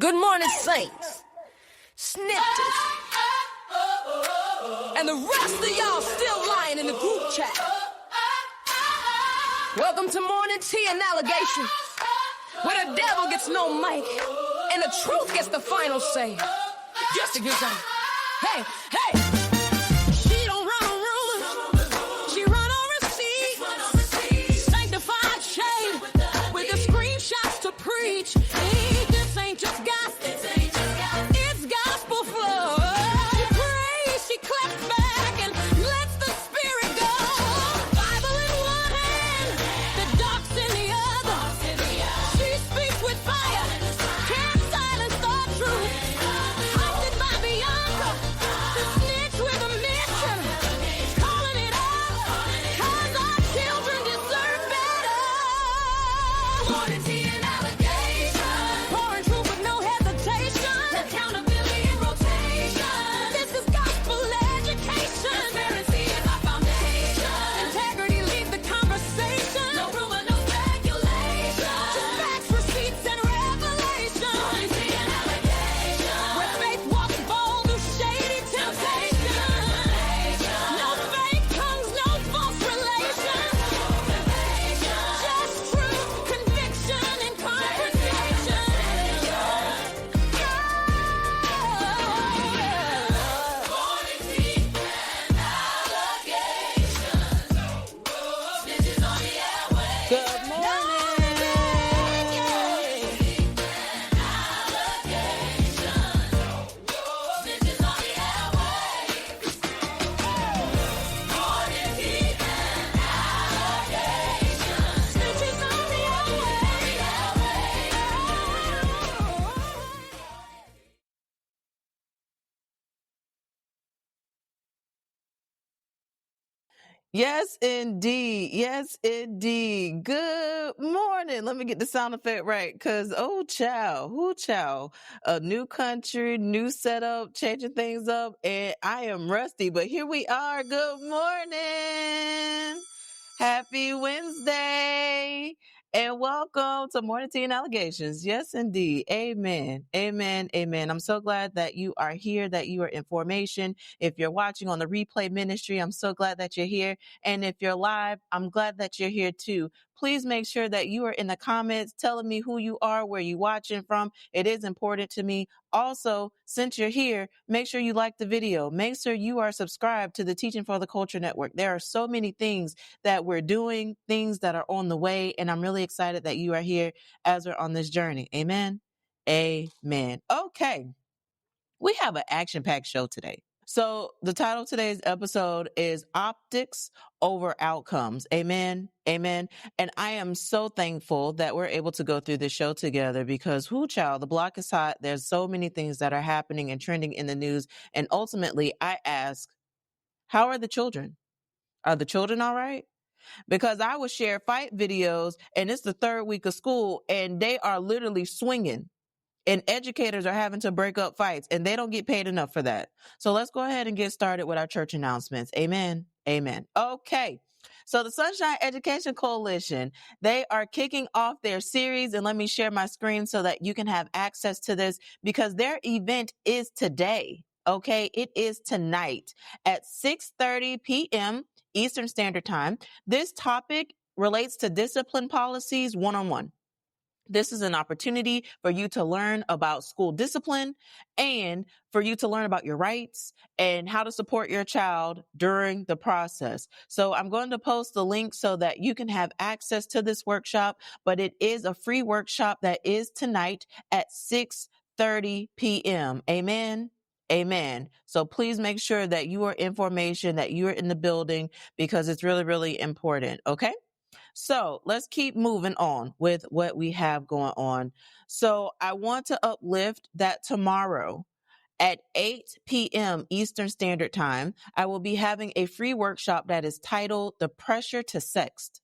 Good morning, saints. Snifters. And the rest of y'all still lying in the group chat. Welcome to Morning Tea and Allegations, where the devil gets no mic and the truth gets the final say. Just to get some. Hey, hey. She don't run on rumors. She run on receipts. Sanctified shade with the screenshots to preach. This ain't just gospel. It's gospel flow. She prays, she claps back and lets the spirit go. Bible in one hand, the docs in the other. She speaks with fire, can't silence the truth. Hosted by Bianca, the snitch with a mission. Calling it out, 'cause our children deserve better. Morning tea and allegations. Pouring truth with no hesitation. Accountability in rotation. This is gospel education. Transparency is our foundation. Integrity leads the conversation. No rumor, no speculation. Just facts, receipts, and revelation. Morning tea and allegations. Where faith walks bold through shady temptation. No fake tongues, no false relations. Just truth, conviction, and conversation. Morning tea and allegations. Snitches on the airways. Good morning. Snitches on the airways. Morning tea and allegations. Snitches on the airways. Yes, indeed. Yes, indeed. Good morning. Let me get the sound effect right. Cause, oh, child, a new country, new setup, changing things up. And I am rusty, but here we are. Good morning. Happy Wednesday. And welcome to Morning Tea and Allegations. Yes, indeed. Amen. Amen. Amen. I'm so glad that you are here, that you are in formation. If you're watching on the replay ministry, I'm so glad that you're here. And if you're live, I'm glad that you're here too. Please make sure that you are in the comments telling me who you are, where you're watching from. It is important to me. Also, since you're here, make sure you like the video. Make sure you are subscribed to the Teaching for the Culture Network. There are so many things that we're doing, things that are on the way, and I'm really excited that you are here as we're on this journey. Amen. Amen. Okay. We have an action-packed show today. So the title of today's episode is Optics Over Outcomes. Amen. Amen. And I am so thankful that we're able to go through this show together because child, the block is hot. There's so many things that are happening and trending in the news. And ultimately I ask, how are the children? Are the children all right? Because I would share fight videos and it's the third week of school and they are literally swinging. And educators are having to break up fights and they don't get paid enough for that. So let's go ahead and get started with our church announcements. Amen. Amen. Okay. So the Sunshine Education Coalition, they are kicking off their series, and let me share my screen so that you can have access to this because their event is today. Okay. It is tonight at 6:30 p.m. Eastern Standard Time. This topic relates to discipline policies one-on-one. This is an opportunity for you to learn about school discipline and for you to learn about your rights and how to support your child during the process. So I'm going to post the link so that you can have access to this workshop, but it is a free workshop that is tonight at 6:30 p.m. Amen. Amen. So please make sure that you are in formation, that you are in the building because it's really, really important. Okay. So let's keep moving on with what we have going on. So I want to uplift that tomorrow at 8 p.m. Eastern Standard Time, I will be having a free workshop that is titled The Pressure to Sext.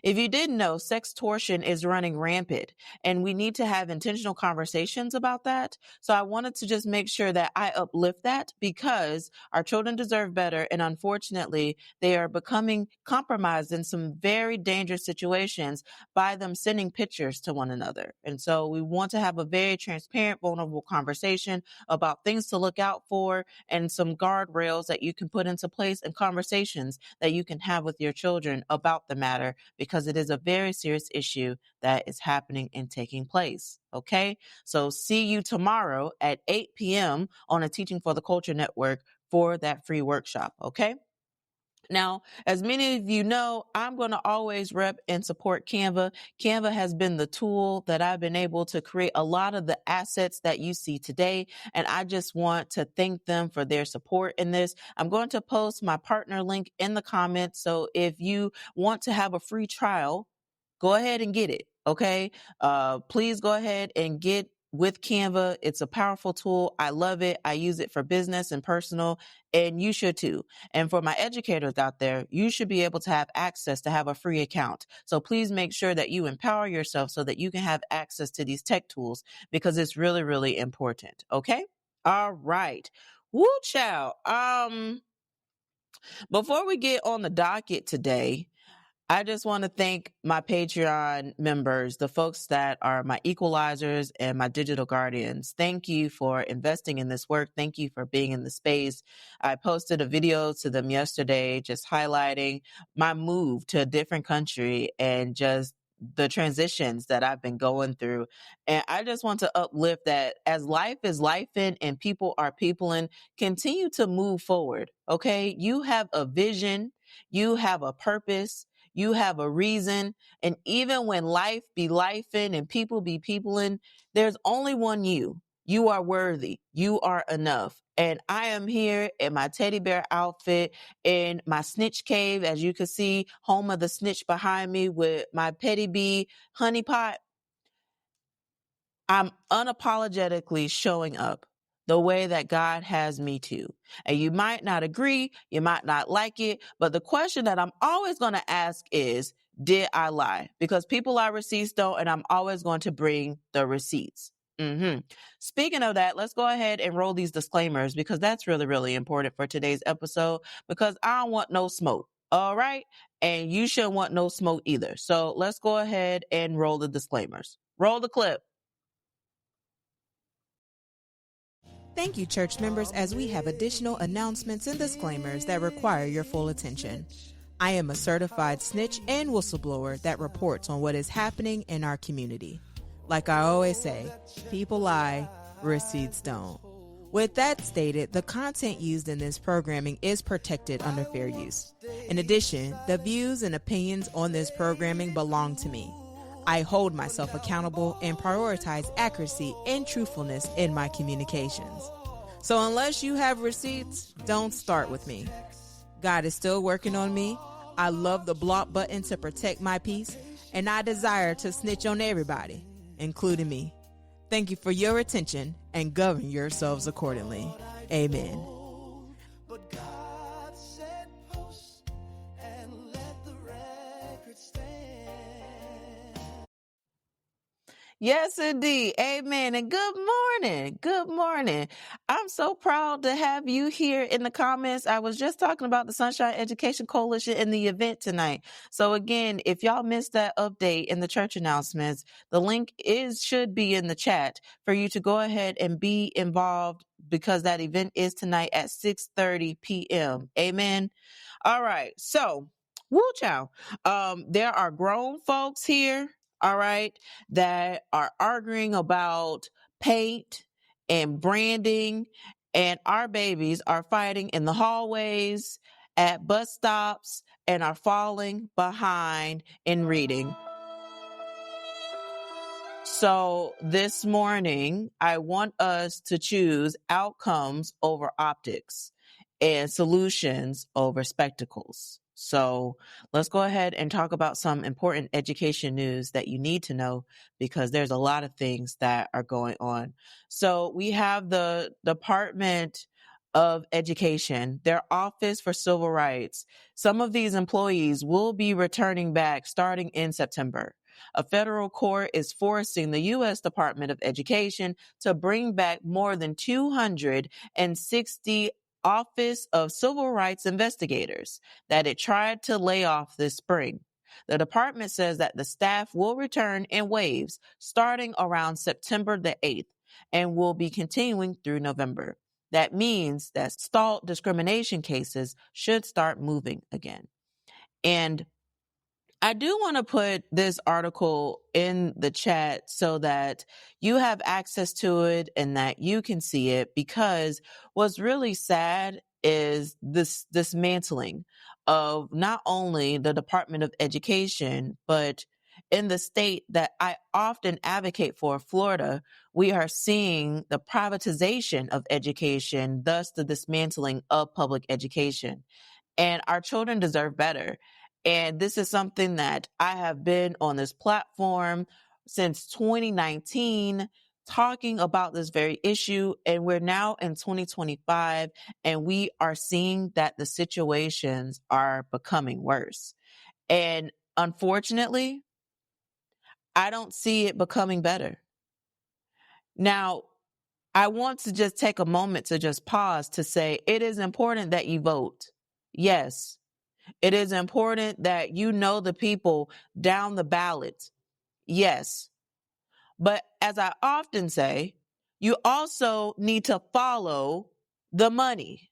If you didn't know, sextortion is running rampant, and we need to have intentional conversations about that. So I wanted to just make sure that I uplift that, because our children deserve better. And unfortunately, they are becoming compromised in some very dangerous situations by them sending pictures to one another. And so we want to have a very transparent, vulnerable conversation about things to look out for and some guardrails that you can put into place and conversations that you can have with your children about the matter, because it is a very serious issue that is happening and taking place. Okay. So see you tomorrow at 8 p.m. on a Teaching for the Culture Network for that free workshop. Okay. Now, as many of you know, I'm going to always rep and support Canva. Canva has been the tool that I've been able to create a lot of the assets that you see today. And I just want to thank them for their support in this. I'm going to post my partner link in the comments. So if you want to have a free trial, go ahead and get it. Okay. Please go ahead and get with Canva. It's a powerful tool. I love it. I use it for business and personal, and you should too. And for my educators out there, you should be able to have access to have a free account. So please make sure that you empower yourself so that you can have access to these tech tools, because it's really, really important. Okay. All right. Woo child. Before we get on the docket today, I just want to thank my Patreon members, the folks that are my equalizers and my digital guardians. Thank you for investing in this work. Thank you for being in the space. I posted a video to them yesterday just highlighting my move to a different country and just the transitions that I've been going through. And I just want to uplift that as life is lifing and people are peopling, continue to move forward. Okay. You have a vision. You have a purpose. You have a reason. And even when life be lifing and people be peopling, there's only one you. You are worthy. You are enough. And I am here in my teddy bear outfit, in my snitch cave, as you can see, home of the snitch behind me, with my petty bee honey pot. I'm unapologetically showing up the way that God has me to. And you might not agree, you might not like it, but the question that I'm always going to ask is, did I lie? Because people lie, receipts don't, and I'm always going to bring the receipts. Speaking of that, let's go ahead and roll these disclaimers, because that's really, really important for today's episode, because I don't want no smoke. All right. And you shouldn't want no smoke either. So let's go ahead and roll the disclaimers. Roll the clip. Thank you, church members, as we have additional announcements and disclaimers that require your full attention. I am a certified snitch and whistleblower that reports on what is happening in our community. Like I always say, people lie, receipts don't. With that stated, the content used in this programming is protected under fair use. In addition, the views and opinions on this programming belong to me. I hold myself accountable and prioritize accuracy and truthfulness in my communications. So unless you have receipts, don't start with me. God is still working on me. I love the block button to protect my peace, and I desire to snitch on everybody, including me. Thank you for your attention, and govern yourselves accordingly. Amen. Yes, indeed. Amen. And good morning. Good morning. I'm so proud to have you here in the comments. I was just talking about the Sunshine Education Coalition and the event tonight. So again, if y'all missed that update in the church announcements, the link should be in the chat for you to go ahead and be involved, because that event is tonight at 6:30 p.m. Amen. All right. So, woo child. There are grown folks here, all right, that are arguing about paint and branding, and our babies are fighting in the hallways, at bus stops, and are falling behind in reading. So this morning, I want us to choose outcomes over optics and solutions over spectacles. So let's go ahead and talk about some important education news that you need to know, because there's a lot of things that are going on. So we have the Department of Education, their Office for Civil Rights, some of these employees will be returning back starting in September. A federal court is forcing the U.S. Department of Education to bring back more than 260 Office of Civil Rights investigators that it tried to lay off this spring. The department says that the staff will return in waves starting around September the 8th and will be continuing through November. That means that stalled discrimination cases should start moving again. And I do want to put this article in the chat so that you have access to it and that you can see it, because what's really sad is this dismantling of not only the Department of Education, but in the state that I often advocate for, Florida, we are seeing the privatization of education, thus the dismantling of public education. And our children deserve better. And this is something that I have been on this platform since 2019 talking about this very issue. And we're now in 2025 and we are seeing that the situations are becoming worse. And unfortunately, I don't see it becoming better. Now, I want to just take a moment to just pause to say it is important that you vote. Yes. It is important that you know the people down the ballot. Yes. But as I often say, you also need to follow the money.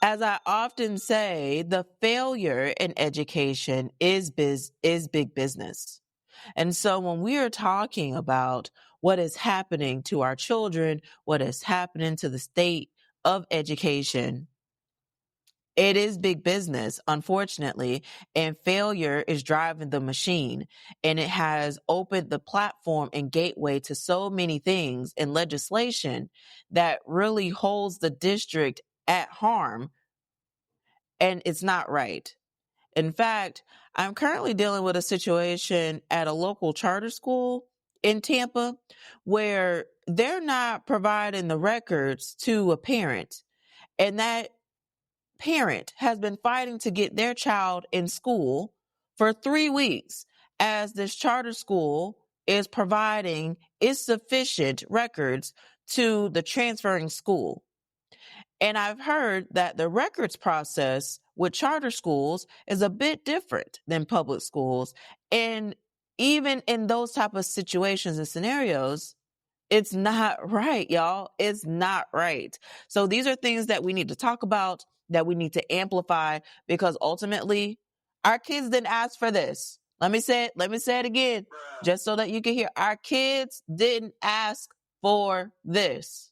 As I often say, the failure in education is big business. And so when we are talking about what is happening to our children, what is happening to the state of education, it is big business, unfortunately, and failure is driving the machine, and it has opened the platform and gateway to so many things in legislation that really holds the district at harm, and it's not right. In fact, I'm currently dealing with a situation at a local charter school in Tampa where they're not providing the records to a parent, and that parent has been fighting to get their child in school for 3 weeks as this charter school is providing insufficient records to the transferring school. And I've heard that the records process with charter schools is a bit different than public schools. And even in those type of situations and scenarios, it's not right, y'all. It's not right. So these are things that we need to talk about, that we need to amplify, because ultimately our kids didn't ask for this. Let me say it again, just so that you can hear. Our kids didn't ask for this.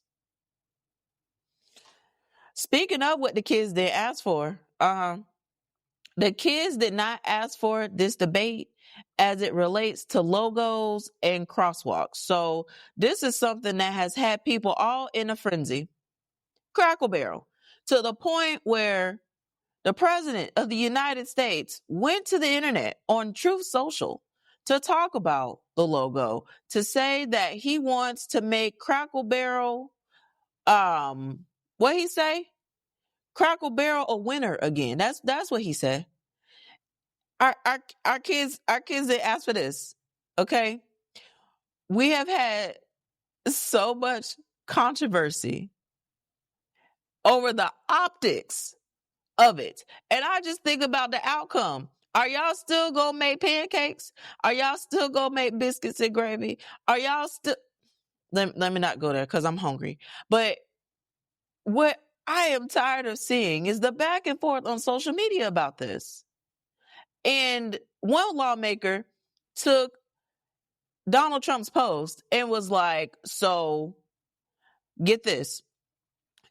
Speaking of what the kids didn't ask for, the kids did not ask for this debate as it relates to logos and crosswalks. So this is something that has had people all in a frenzy, Crackle Barrel, to the point where the president of the United States went to the internet on Truth Social to talk about the logo, to say that he wants to make Crackle Barrel, what he say? Crackle Barrel a winner again. That's what he said. Our kids didn't ask for this. Okay. We have had so much controversy over the optics of it. And I just think about the outcome. Are y'all still gonna make pancakes? Are y'all still gonna make biscuits and gravy? Are y'all still, let me not go there because I'm hungry. But what I am tired of seeing is the back and forth on social media about this. And one lawmaker took Donald Trump's post and was like, so get this,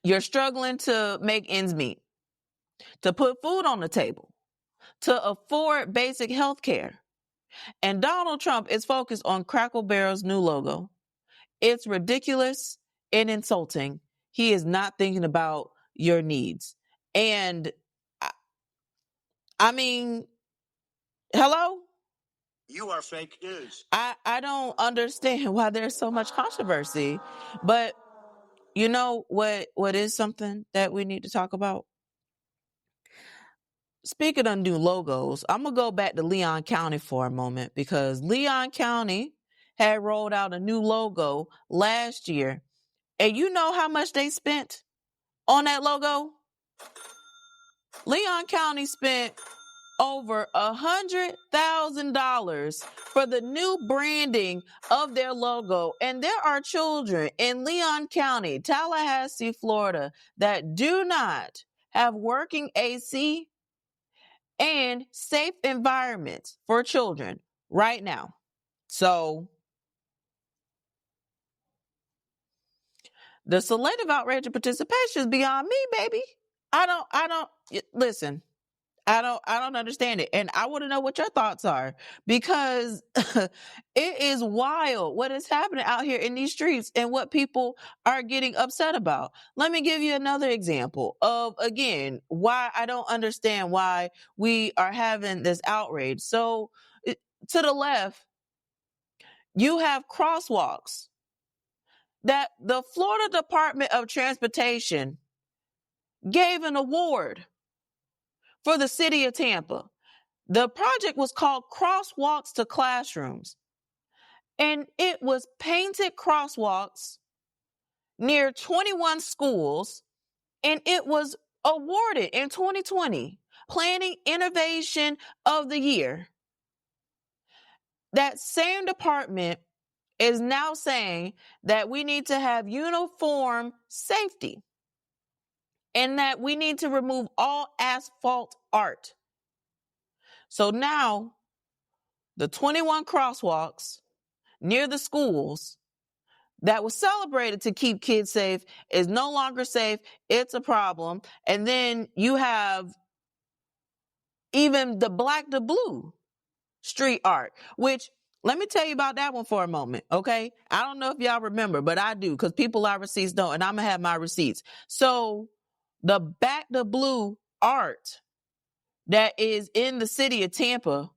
you're struggling to make ends meet, to put food on the table, to afford basic health care. And Donald Trump is focused on Crackle Barrel's new logo. It's ridiculous and insulting. He is not thinking about your needs. And I mean, hello? You are fake news. I don't understand why there's so much controversy, but you know what is something that we need to talk about? Speaking of new logos, I'm going to go back to Leon County for a moment, because Leon County had rolled out a new logo last year. And you know how much they spent on that logo? Leon County spent over $100,000 for the new branding of their logo. And there are children in Leon County, Tallahassee, Florida, that do not have working AC and safe environments for children right now. So the selective outrage of participation is beyond me, baby. Listen, I don't understand it. And I want to know what your thoughts are, because it is wild what is happening out here in these streets and what people are getting upset about. Let me give you another example of, again, why I don't understand why we are having this outrage. So to the left, you have Crosswalks that the Florida Department of Transportation gave an award for the city of Tampa. The project was called Crosswalks to Classrooms, and it was painted crosswalks near 21 schools, and it was awarded in 2020 Planning Innovation of the Year. That same department is now saying that we need to have uniform safety and that we need to remove all asphalt art. So now the 21 crosswalks near the schools that was celebrated to keep kids safe is no longer safe. It's a problem. And then you have even the black to blue street art, which, let me tell you about that one for a moment, okay? I don't know if y'all remember, but I do, because people our receipts don't, and I'm going to have my receipts. So the back to blue art that is in the city of Tampa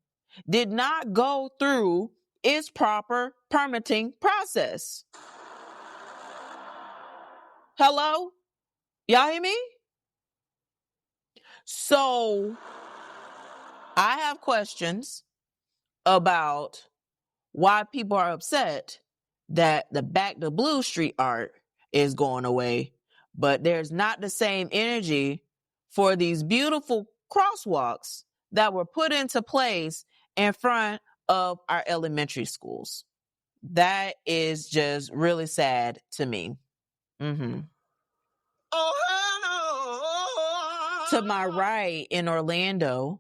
did not go through its proper permitting process. Hello? Y'all hear me? So I have questions about why people are upset that the back to blue street art is going away, but there's not the same energy for these beautiful crosswalks that were put into place in front of our elementary schools. That is just really sad to me. To my right in Orlando,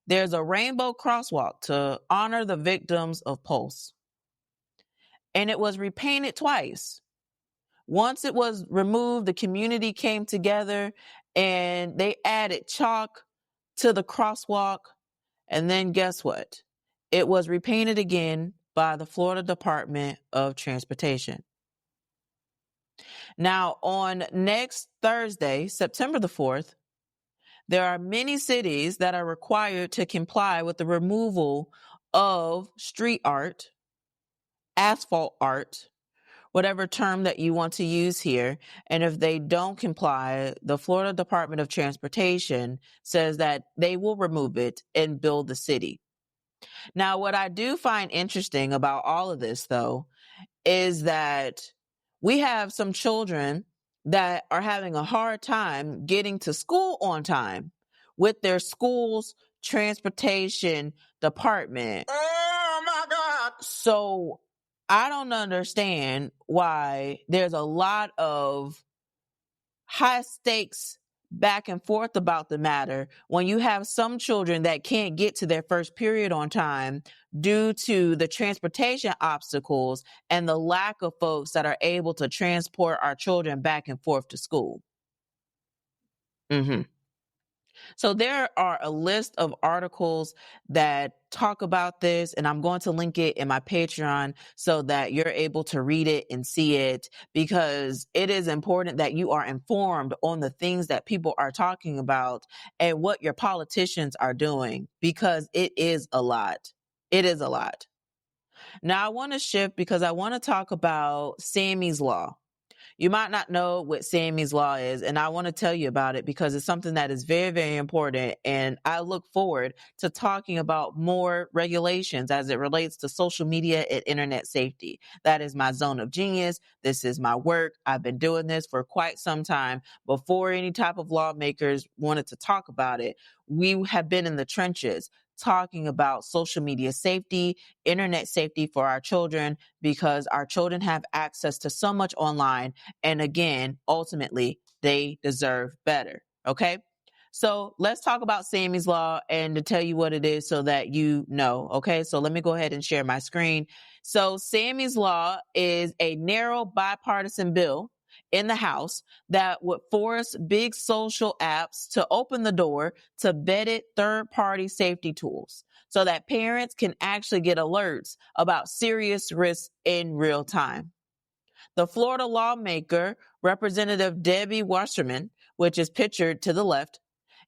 there's a rainbow crosswalk to honor the victims of Pulse. And it was repainted twice. Once it was removed, the community came together and they added chalk to the crosswalk. And then guess what? It was repainted again by the Florida Department of Transportation. Now, on next Thursday, September the 4th, there are many cities that are required to comply with the removal of street art, asphalt art, whatever term that you want to use here. And if they don't comply, the Florida Department of Transportation says that they will remove it and build the city. Now, what I do find interesting about all of this, though, is that we have some children that are having a hard time getting to school on time with their school's transportation department. Oh my God. So I don't understand why there's a lot of high stakes back and forth about the matter when you have some children that can't get to their first period on time due to the transportation obstacles and the lack of folks that are able to transport our children back and forth to school. So there are a list of articles that talk about this, and I'm going to link it in my Patreon so that you're able to read it and see it, because it is important that you are informed on the things that people are talking about and what your politicians are doing, because it is a lot. It is a lot. Now I want to shift because I want to talk about Sammy's Law. You might not know what Sammy's Law is, and I want to tell you about it because it's something that is very, very important. And I look forward to talking about more regulations as it relates to social media and internet safety. That is my zone of genius. This is my work. I've been doing this for quite some time. Before any type of lawmakers wanted to talk about it, we have been in the trenches talking about social media safety, internet safety for our children, because our children have access to so much online. And again, ultimately, they deserve better. Okay. So let's talk about Sammy's Law and to tell you what it is so that you know. Okay. So let me go ahead and share my screen. So Sammy's Law is a narrow bipartisan bill in the House that would force big social apps to open the door to vetted third-party safety tools so that parents can actually get alerts about serious risks in real time. The Florida lawmaker, Representative Debbie Wasserman, which is pictured to the left,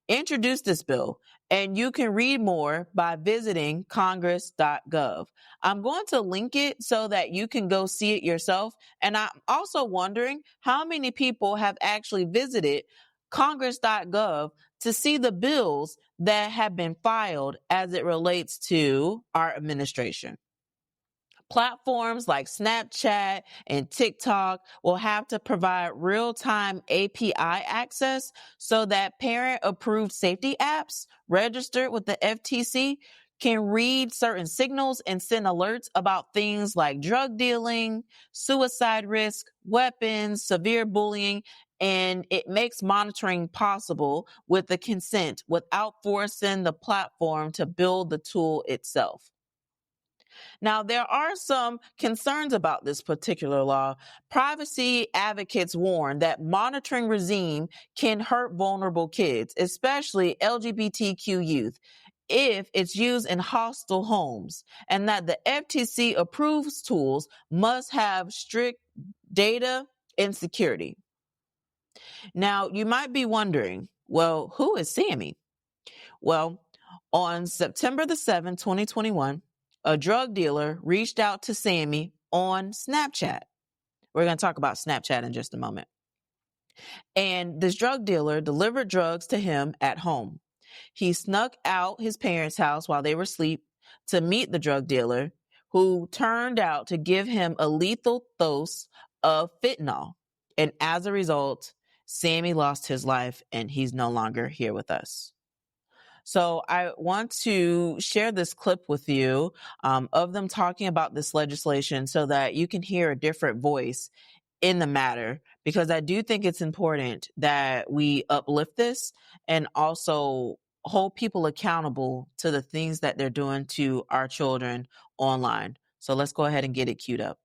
introduced this bill, and you can read more by visiting congress.gov. I'm going to link it so that you can go see it yourself. And I'm also wondering how many people have actually visited congress.gov to see the bills that have been filed as it relates to our administration. Platforms like Snapchat and TikTok will have to provide real-time API access so that parent-approved safety apps registered with the FTC can read certain signals and send alerts about things like drug dealing, suicide risk, weapons, severe bullying, and it makes monitoring possible with the consent without forcing the platform to build the tool itself. Now, there are some concerns about this particular law. Privacy advocates warn that monitoring regime can hurt vulnerable kids, especially LGBTQ youth, if it's used in hostile homes, and that the FTC approves tools must have strict data and security. Now, you might be wondering, well, who is Sammy? Well, on September the 7th, 2021, a drug dealer reached out to Sammy on Snapchat. We're going to talk about Snapchat in just a moment. And this drug dealer delivered drugs to him at home. He snuck out his parents' house while they were asleep to meet the drug dealer, who turned out to give him a lethal dose of fentanyl. And as a result, Sammy lost his life and he's no longer here with us. So I want to share this clip with you of them talking about this legislation so that you can hear a different voice in the matter, because I do think it's important that we uplift this and also hold people accountable to the things that they're doing to our children online. So let's go ahead and get it queued up.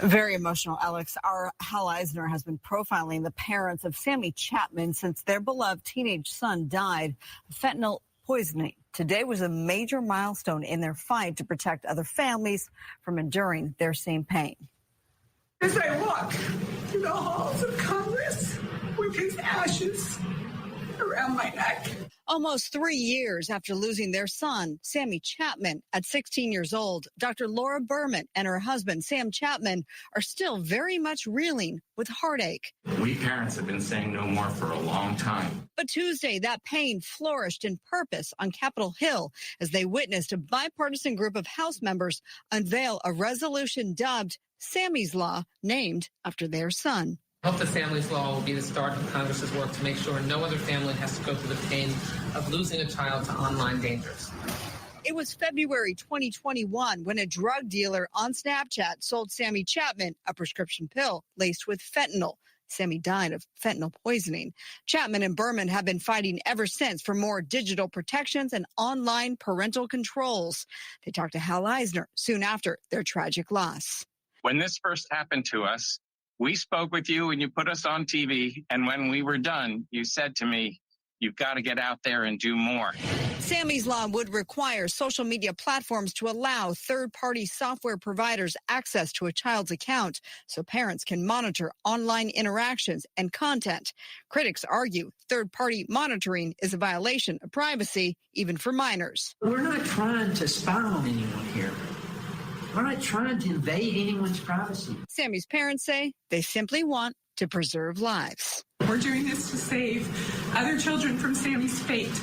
Very emotional, Alex. Our Hal Eisner has been profiling the parents of Sammy Chapman since their beloved teenage son died of fentanyl poisoning. Today was a major milestone in their fight to protect other families from enduring their same pain. As I walk through the halls of Congress with his ashes around my neck. Almost 3 years after losing their son, Sammy Chapman, at 16 years old, Dr. Laura Berman and her husband, Sam Chapman, are still very much reeling with heartache. We parents have been saying no more for a long time. But Tuesday, that pain flourished in purpose on Capitol Hill as they witnessed a bipartisan group of House members unveil a resolution dubbed Sammy's Law, named after their son. I hope the Family's Law will be the start of Congress's work to make sure no other family has to go through the pain of losing a child to online dangers. It was February 2021 when a drug dealer on Snapchat sold Sammy Chapman a prescription pill laced with fentanyl. Sammy died of fentanyl poisoning. Chapman and Berman have been fighting ever since for more digital protections and online parental controls. They talked to Hal Eisner soon after their tragic loss. When this first happened to us, we spoke with you and you put us on TV. And when we were done, you said to me, you've got to get out there and do more. Sammy's law would require social media platforms to allow third-party software providers access to a child's account so parents can monitor online interactions and content. Critics argue third-party monitoring is a violation of privacy, even for minors. We're not trying to spy on anyone here. We're not trying to invade anyone's privacy. Sammy's parents say they simply want to preserve lives. We're doing this to save other children from Sammy's fate.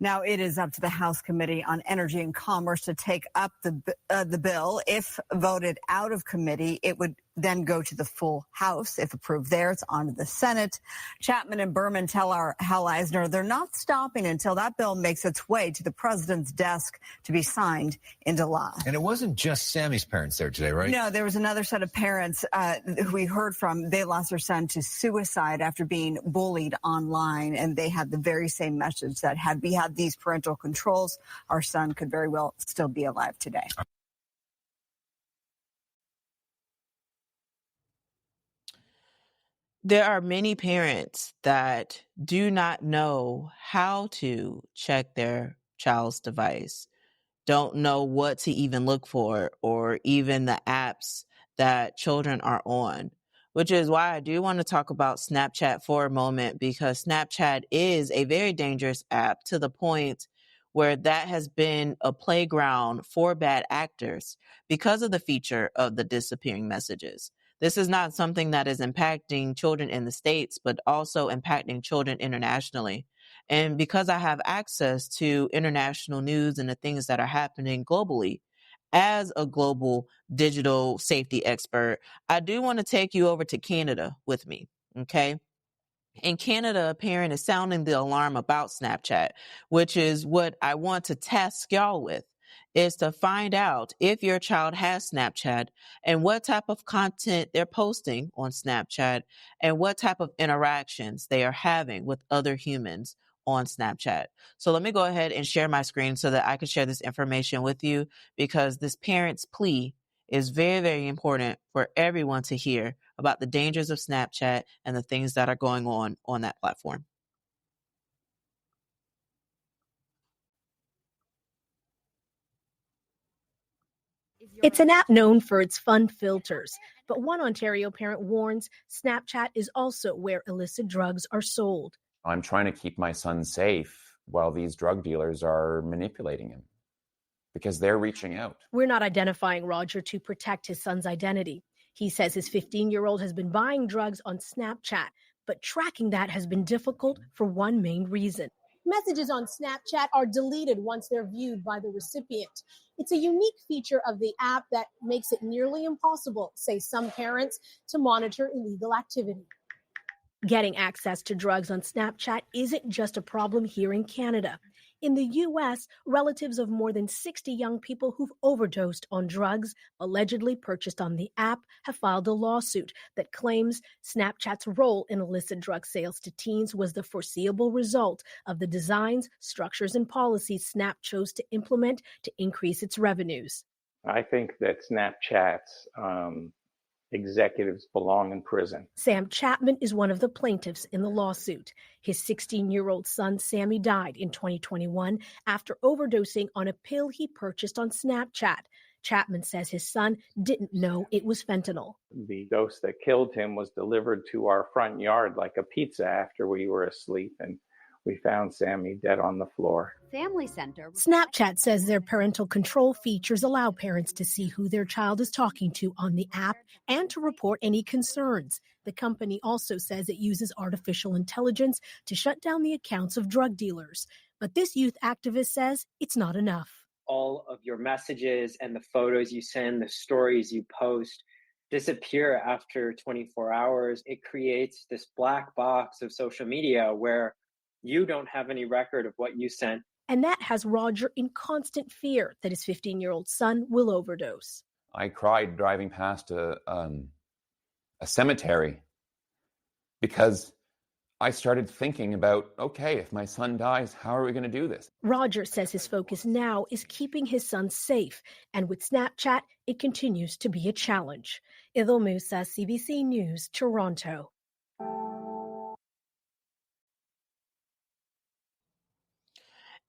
Now it is up to the House Committee on Energy and Commerce to take up the bill. If voted out of committee, it would then go to the full House. If approved there, it's on to the Senate. Chapman and Berman tell our Hal Eisner they're not stopping until that bill makes its way to the president's desk to be signed into law. And it wasn't just Sammy's parents there today, right? No, there was another set of parents who we heard from. They lost their son to suicide after being bullied online, and they had the very same message that had we had these parental controls, our son could very well still be alive today. There are many parents that do not know how to check their child's device, don't know what to even look for, or even the apps that children are on, which is why I do want to talk about Snapchat for a moment, because Snapchat is a very dangerous app to the point where that has been a playground for bad actors because of the feature of the disappearing messages. This is not something that is impacting children in the States, but also impacting children internationally. And because I have access to international news and the things that are happening globally, as a global digital safety expert, I do want to take you over to Canada with me, okay? In Canada, a parent is sounding the alarm about Snapchat, which is what I want to task y'all with, is to find out if your child has Snapchat and what type of content they're posting on Snapchat and what type of interactions they are having with other humans on Snapchat. So let me go ahead and share my screen so that I can share this information with you, because this parent's plea is very, very important for everyone to hear about the dangers of Snapchat and the things that are going on that platform. It's an app known for its fun filters, but one Ontario parent warns Snapchat is also where illicit drugs are sold. I'm trying to keep my son safe while these drug dealers are manipulating him because they're reaching out. We're not identifying Roger to protect his son's identity. He says his 15-year-old has been buying drugs on Snapchat, but tracking that has been difficult for one main reason. Messages on Snapchat are deleted once they're viewed by the recipient. It's a unique feature of the app that makes it nearly impossible, say some parents, to monitor illegal activity. Getting access to drugs on Snapchat isn't just a problem here in Canada. In the U.S., relatives of more than 60 young people who've overdosed on drugs allegedly purchased on the app have filed a lawsuit that claims Snapchat's role in illicit drug sales to teens was the foreseeable result of the designs, structures, and policies Snap chose to implement to increase its revenues. I think that Snapchat's executives belong in prison. Sam Chapman is one of the plaintiffs in the lawsuit. His 16-year-old son, Sammy, died in 2021 after overdosing on a pill he purchased on Snapchat. Chapman says his son didn't know it was fentanyl. The dose that killed him was delivered to our front yard like a pizza after we were asleep, and we found Sammy dead on the floor. Family Center. Snapchat says their parental control features allow parents to see who their child is talking to on the app and to report any concerns. The company also says it uses artificial intelligence to shut down the accounts of drug dealers. But this youth activist says it's not enough. All of your messages and the photos you send, the stories you post, disappear after 24 hours. It creates this black box of social media where you don't have any record of what you sent. And that has Roger in constant fear that his 15-year-old son will overdose. I cried driving past a cemetery because I started thinking about, okay, if my son dies, how are we going to do this? Roger says his focus now is keeping his son safe. And with Snapchat, it continues to be a challenge. Idil Musa, CBC News, Toronto.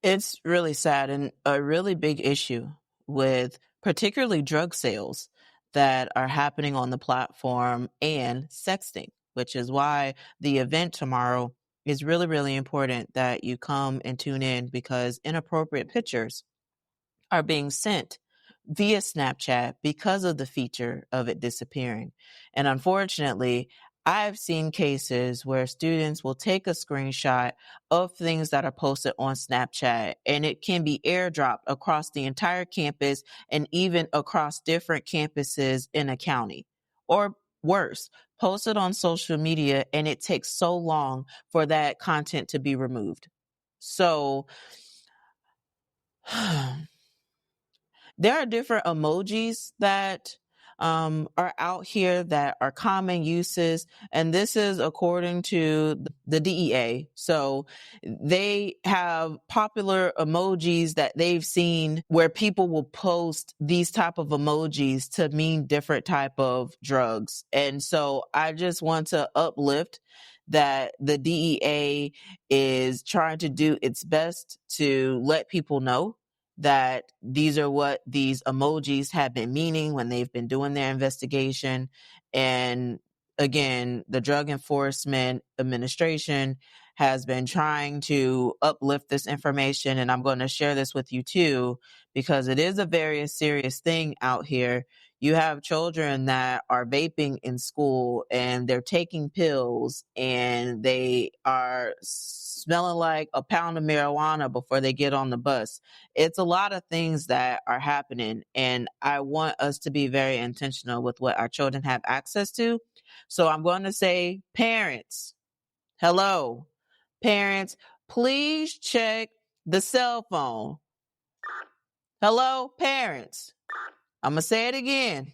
It's really sad and a really big issue with particularly drug sales that are happening on the platform and sexting, which is why the event tomorrow is really, really important that you come and tune in, because inappropriate pictures are being sent via Snapchat because of the feature of it disappearing. And unfortunately, I've seen cases where students will take a screenshot of things that are posted on Snapchat, and it can be airdropped across the entire campus and even across different campuses in a county. Or worse, posted on social media, and it takes so long for that content to be removed. So there are different emojis that are out here that are common uses, and this is according to the DEA. So they have popular emojis that they've seen where people will post these type of emojis to mean different type of drugs. And so I just want to uplift that the DEA is trying to do its best to let people know that these are what these emojis have been meaning when they've been doing their investigation. And again, the Drug Enforcement Administration has been trying to uplift this information, and I'm going to share this with you too, because it is a very serious thing out here. You have children that are vaping in school and they're taking pills and they are smelling like a pound of marijuana before they get on the bus. It's a lot of things that are happening, and I want us to be very intentional with what our children have access to. So I'm going to say, parents, hello, parents, please check the cell phone. Hello, parents. I'm going to say it again.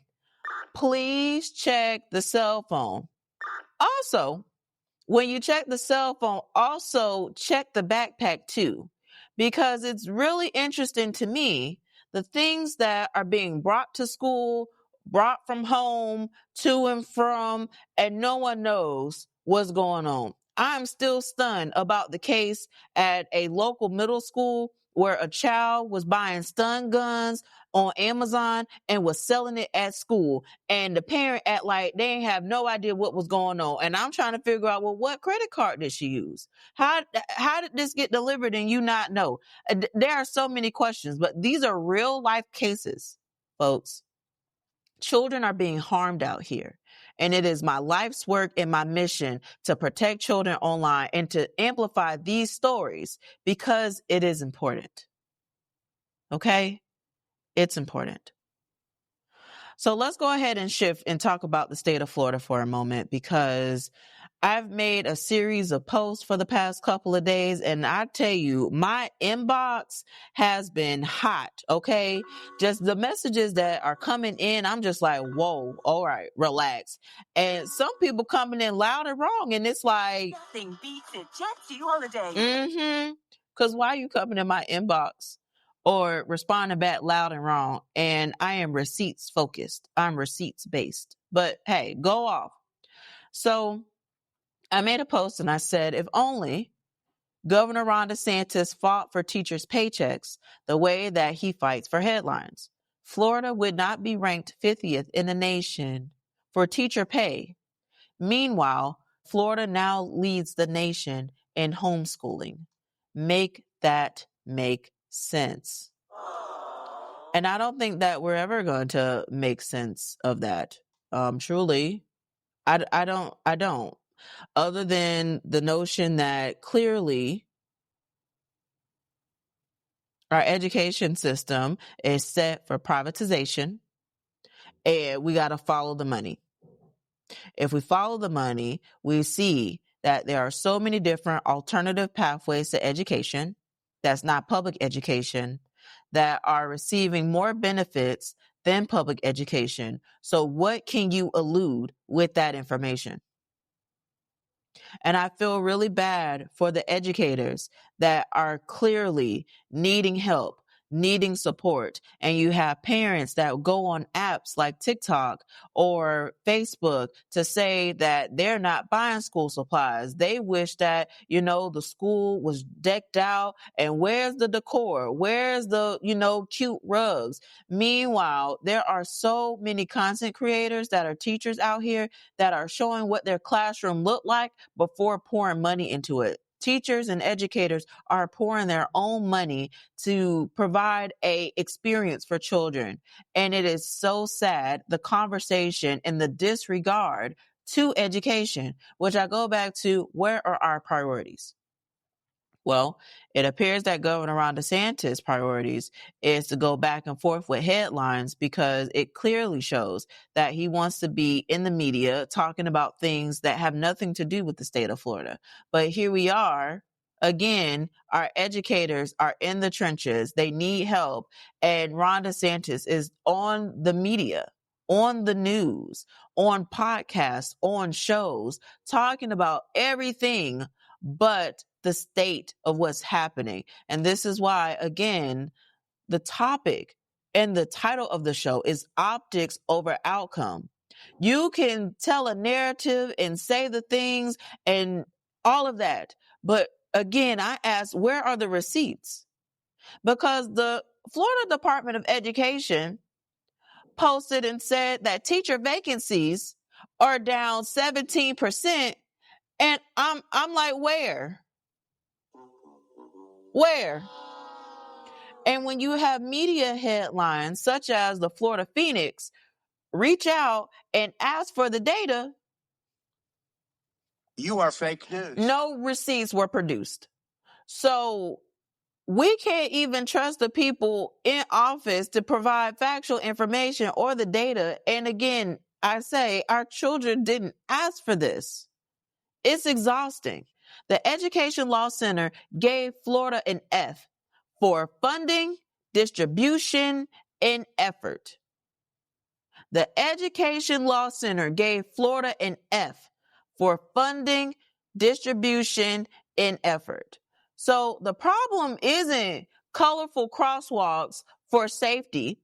Please check the cell phone. Also, when you check the cell phone, also check the backpack too, because it's really interesting to me, the things that are being brought to school, brought from home, to and from, and no one knows what's going on. I'm still stunned about the case at a local middle school where a child was buying stun guns on Amazon and was selling it at school. And the parent act like they ain't have no idea what was going on. And I'm trying to figure out, well, what credit card did she use? How did this get delivered and you not know? There are so many questions, but these are real life cases, folks. Children are being harmed out here. And it is my life's work and my mission to protect children online and to amplify these stories because it is important. Okay? It's important. So let's go ahead and shift and talk about the state of Florida for a moment, because I've made a series of posts for the past couple of days, and I tell you, my inbox has been hot, okay? Just the messages that are coming in, I'm just like, whoa, all right, relax. And some people coming in loud and wrong, and it's like, nothing beats a Jet 2 holiday. Mm-hmm. Because why are you coming in my inbox or responding back loud and wrong? And I am receipts focused. I'm receipts based. But hey, go off. So I made a post and I said, if only Governor Ron DeSantis fought for teachers' paychecks the way that he fights for headlines, Florida would not be ranked 50th in the nation for teacher pay. Meanwhile, Florida now leads the nation in homeschooling. Make that make sense. And I don't think that we're ever going to make sense of that. Truly, I don't. Other than the notion that clearly our education system is set for privatization and we got to follow the money. If we follow the money, we see that there are so many different alternative pathways to education that's not public education that are receiving more benefits than public education. So what can you elude with that information? And I feel really bad for the educators that are clearly needing help, needing support, and you have parents that go on apps like TikTok or Facebook to say that they're not buying school supplies. They wish that, the school was decked out, and where's the decor? Where's the, cute rugs? Meanwhile, there are so many content creators that are teachers out here that are showing what their classroom looked like before pouring money into it. Teachers and educators are pouring their own money to provide a experience for children. And it is so sad, the conversation and the disregard to education, which I go back to, where are our priorities? Well, it appears that Governor Ron DeSantis' priorities is to go back and forth with headlines, because it clearly shows that he wants to be in the media talking about things that have nothing to do with the state of Florida. But here we are. Again, our educators are in the trenches. They need help. And Ron DeSantis is on the media, on the news, on podcasts, on shows, talking about everything but the state of what's happening. And this is why, again, the topic and the title of the show is Optics Over Outcome. You can tell a narrative and say the things and all of that. But again, I ask, where are the receipts? Because the Florida Department of Education posted and said that teacher vacancies are down 17%. And I'm like, where? Where? And when you have media headlines such as the Florida Phoenix reach out and ask for the data, You are fake news. no receipts were produced. So we can't even trust the people in office to provide factual information or the data. And again, I say our children didn't ask for this. It's exhausting. The Education Law Center gave Florida an F for funding, distribution, and effort. The Education Law Center gave Florida an F for funding, distribution, and effort. So the problem isn't colorful crosswalks for safety.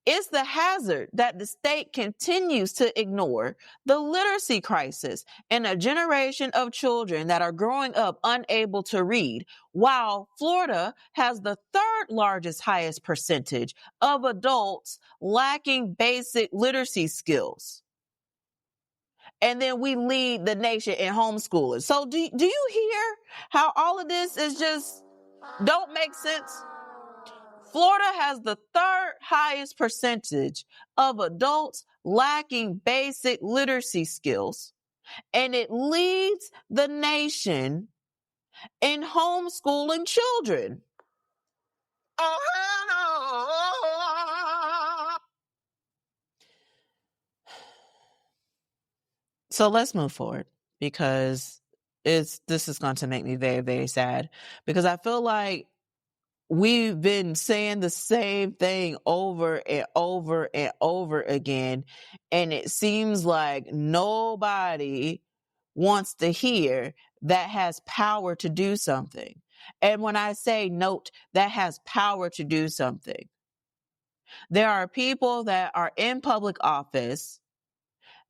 It's the hazard that the state continues to ignore, the literacy crisis, and a generation of children that are growing up unable to read, while Florida has the third largest highest percentage of adults lacking basic literacy skills. And then we lead the nation in homeschooling. So do you hear how all of this is just don't make sense? Florida has the third highest percentage of adults lacking basic literacy skills, and it leads the nation in homeschooling children. So let's move forward, because this is going to make me very, very sad, because I feel like we've been saying the same thing over and over and over again, and it seems like nobody wants to hear that has power to do something. And when I say note that has power to do something, there are people that are in public office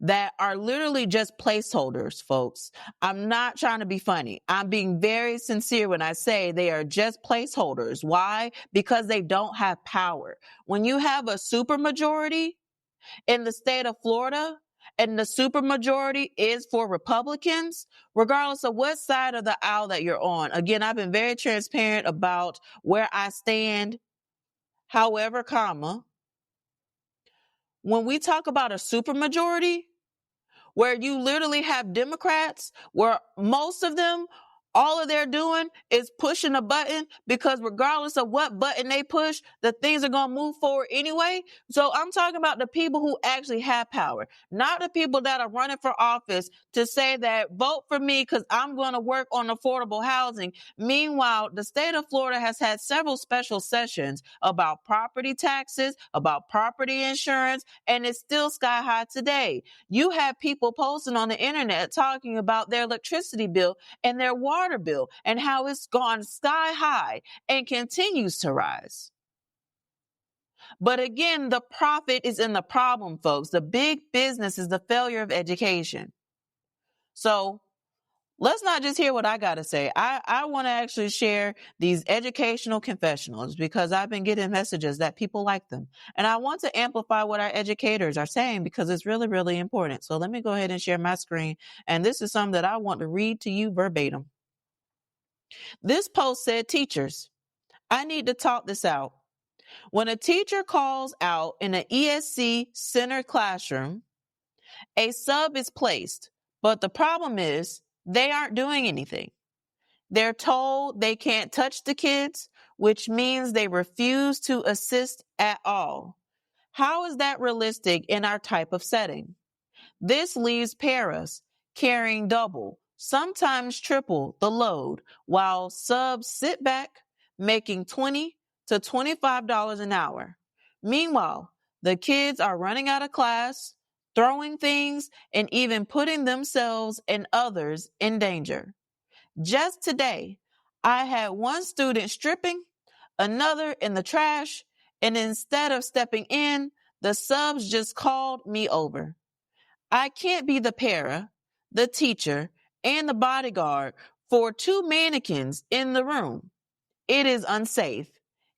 that are literally just placeholders, folks. I'm not trying to be funny. I'm being very sincere when I say they are just placeholders. Why? Because they don't have power. When you have a supermajority in the state of Florida, and the supermajority is for Republicans, regardless of what side of the aisle that you're on. Again, I've been very transparent about where I stand. However, when we talk about a supermajority, where you literally have Democrats, where most of them, all of they're doing is pushing a button, because regardless of what button they push, the things are going to move forward anyway. So I'm talking about the people who actually have power, not the people that are running for office to say that vote for me because I'm going to work on affordable housing. Meanwhile, the state of Florida has had several special sessions about property taxes, about property insurance, and it's still sky high today. You have people posting on the internet talking about their electricity bill and their water bill and how it's gone sky high and continues to rise. But again, the profit is in the problem, folks. The big business is the failure of education. So let's not just hear what I got to say. I want to actually share these educational confessionals because I've been getting messages that people like them. And I want to amplify what our educators are saying because it's really, really important. So let me go ahead and share my screen. And this is something that I want to read to you verbatim. This post said, teachers, I need to talk this out. When a teacher calls out in an ESC-centered classroom, a sub is placed, but the problem is they aren't doing anything. They're told they can't touch the kids, which means they refuse to assist at all. How is that realistic in our type of setting? This leaves paras carrying double, sometimes triple the load, while subs sit back making $20 to $25 an hour. Meanwhile, the kids are running out of class, throwing things, and even putting themselves and others in danger. Just today, I had one student stripping, another in the trash, and instead of stepping in, the subs just called me over. I can't be the para, the teacher, and the bodyguard for two mannequins in the room. It is unsafe.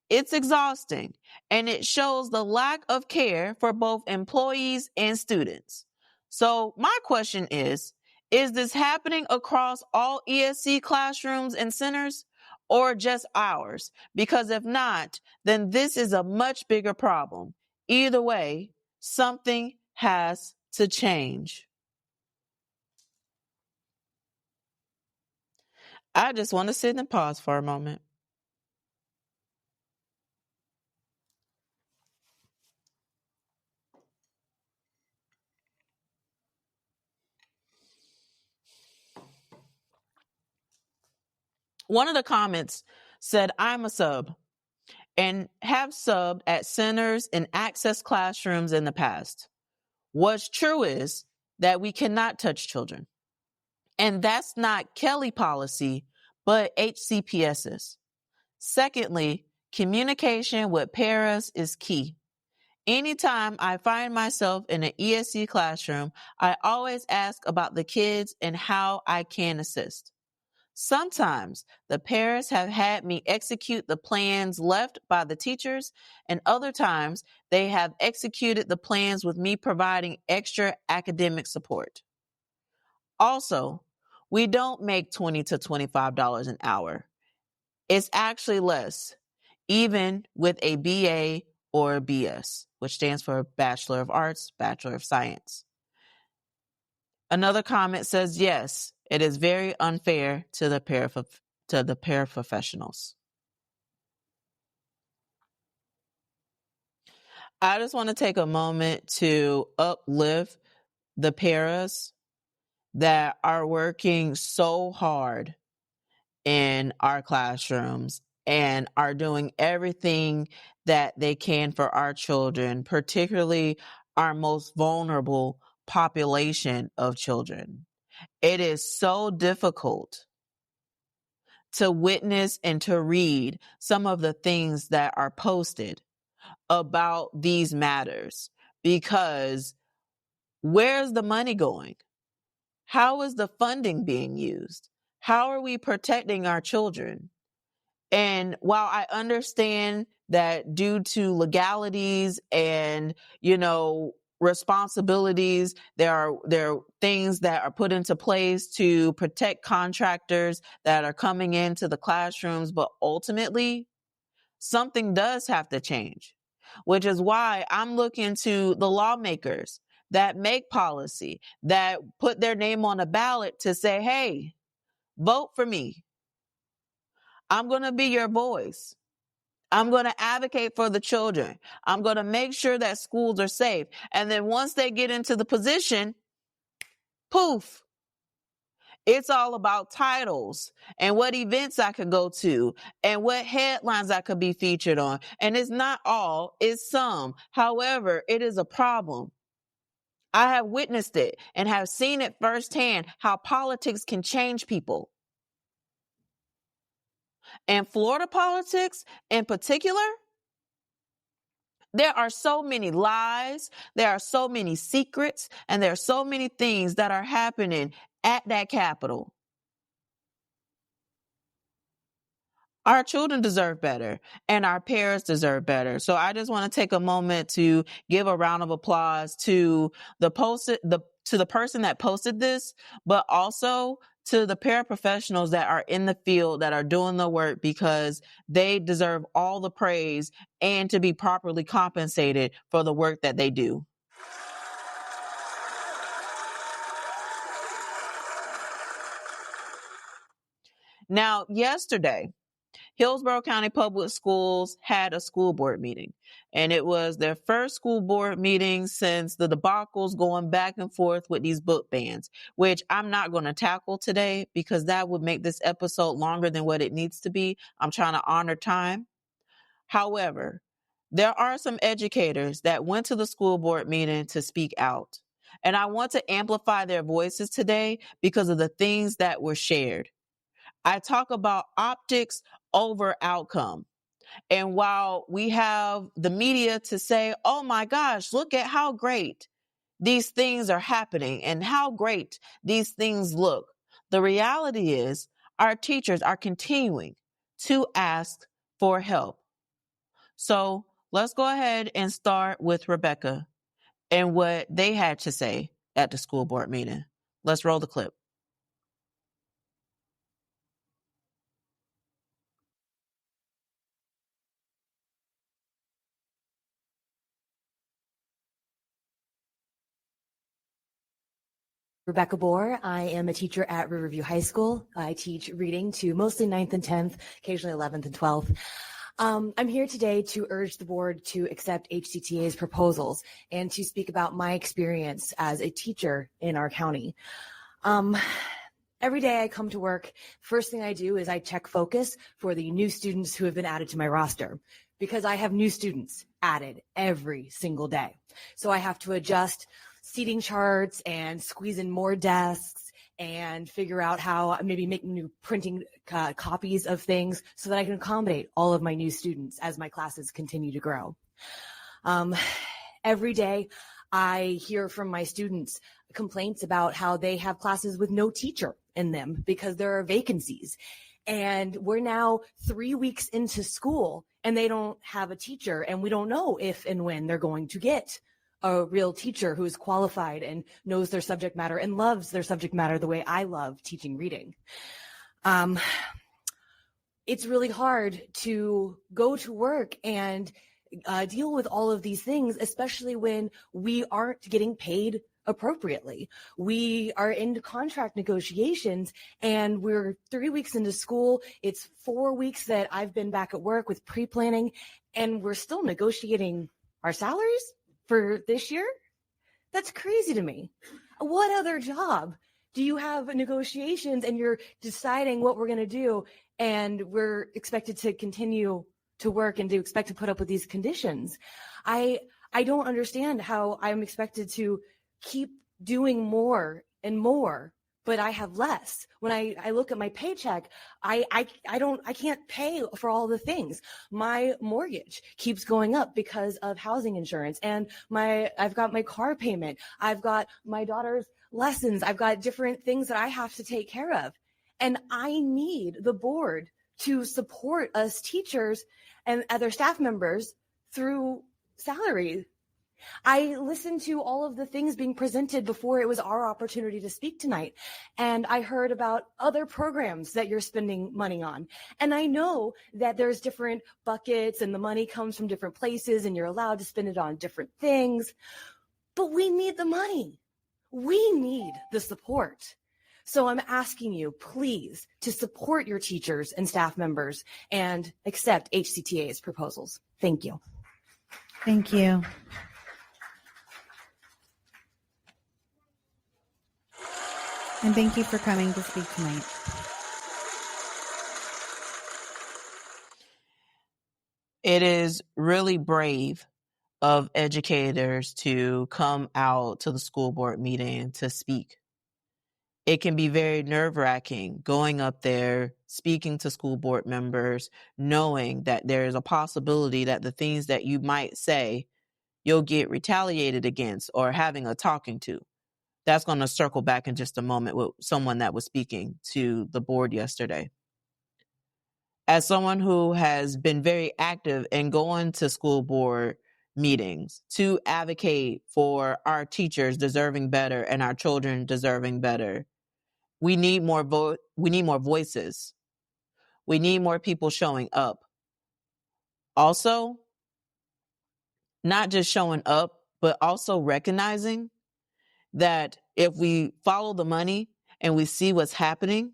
It's exhausting, and it shows the lack of care for both employees and students. So my question is this happening across all ESC classrooms and centers or just ours? Because if not, then this is a much bigger problem. Either way, something has to change. I just want to sit and pause for a moment. One of the comments said, I'm a sub and have subbed at centers and access classrooms in the past. What's true is that we cannot touch children. And that's not Kelly policy, but HCPS's. Secondly, communication with paras is key. Anytime I find myself in an ESC classroom, I always ask about the kids and how I can assist. Sometimes the paras have had me execute the plans left by the teachers, and other times they have executed the plans with me providing extra academic support. Also, we don't make $20 to $25 an hour. It's actually less, even with a BA or a BS, which stands for Bachelor of Arts, Bachelor of Science. Another comment says, yes, it is very unfair to the paraprofessionals. I just want to take a moment to uplift the paras that are working so hard in our classrooms and are doing everything that they can for our children, particularly our most vulnerable population of children. It is so difficult to witness and to read some of the things that are posted about these matters, because where's the money going? How is the funding being used? How are we protecting our children? And while I understand that due to legalities and, responsibilities, there are things that are put into place to protect contractors that are coming into the classrooms, but ultimately something does have to change, which is why I'm looking to the lawmakers that make policy, that put their name on a ballot to say, hey, vote for me. I'm going to be your voice. I'm going to advocate for the children. I'm going to make sure that schools are safe. And then once they get into the position, poof, it's all about titles and what events I could go to and what headlines I could be featured on. And it's not all, it's some. However, it is a problem. I have witnessed it and have seen it firsthand, how politics can change people. And Florida politics in particular, There are so many lies, there are so many secrets, and there are so many things that are happening at that Capitol. Our children deserve better, and our parents deserve better. So I just want to take a moment to give a round of applause to the person that posted this, but also to the paraprofessionals that are in the field that are doing the work, because they deserve all the praise and to be properly compensated for the work that they do. Now, yesterday, Hillsborough County Public Schools had a school board meeting, and it was their first school board meeting since the debacles going back and forth with these book bans, which I'm not going to tackle today because that would make this episode longer than what it needs to be. I'm trying to honor time. However, there are some educators that went to the school board meeting to speak out, and I want to amplify their voices today because of the things that were shared. I talk about optics over outcome. And while we have the media to say, oh my gosh, look at how great these things are happening and how great these things look, the reality is our teachers are continuing to ask for help. So let's go ahead and start with Rebecca and what they had to say at the school board meeting. Let's roll the clip. Rebecca Bohr. I am a teacher at Riverview High School. I teach reading to mostly 9th and 10th, occasionally 11th and 12th. I'm here today to urge the board to accept HCTA's proposals and to speak about my experience as a teacher in our county. Every day I come to work, first thing I do is I check focus for the new students who have been added to my roster, because I have new students added every single day. So I have to adjust seating charts and squeeze in more desks and figure out how maybe make new printing copies of things so that I can accommodate all of my new students as my classes continue to grow. Every day I hear from my students complaints about how they have classes with no teacher in them because there are vacancies. And we're now 3 weeks into school and they don't have a teacher, and we don't know if and when they're going to get a real teacher who is qualified and knows their subject matter and loves their subject matter the way I love teaching reading. It's really hard to go to work and deal with all of these things, especially when we aren't getting paid appropriately. We are in contract negotiations and we're 3 weeks into school. It's 4 weeks that I've been back at work with pre-planning, and we're still negotiating our salaries for this year? That's crazy to me. What other job do you have negotiations and you're deciding what we're going to do, and we're expected to continue to work and to expect to put up with these conditions? I don't understand how I'm expected to keep doing more and more, but I have less. When I look at my paycheck, I can't pay for all the things. My mortgage keeps going up because of housing insurance, and I've got my car payment. I've got my daughter's lessons. I've got different things that I have to take care of. And I need the board to support us teachers and other staff members through salary. I listened to all of the things being presented before it was our opportunity to speak tonight. And I heard about other programs that you're spending money on. And I know that there's different buckets and the money comes from different places and you're allowed to spend it on different things. But we need the money. We need the support. So I'm asking you, please, to support your teachers and staff members and accept HCTA's proposals. Thank you. Thank you. And thank you for coming to speak tonight. It is really brave of educators to come out to the school board meeting to speak. It can be very nerve-wracking going up there speaking to school board members, knowing that there is a possibility that the things that you might say, you'll get retaliated against or having a talking to. That's going to circle back in just a moment with someone that was speaking to the board yesterday. As someone who has been very active in going to school board meetings to advocate for our teachers deserving better and our children deserving better, we need more voices. We need more people showing up. Also, not just showing up, but also recognizing that if we follow the money and we see what's happening,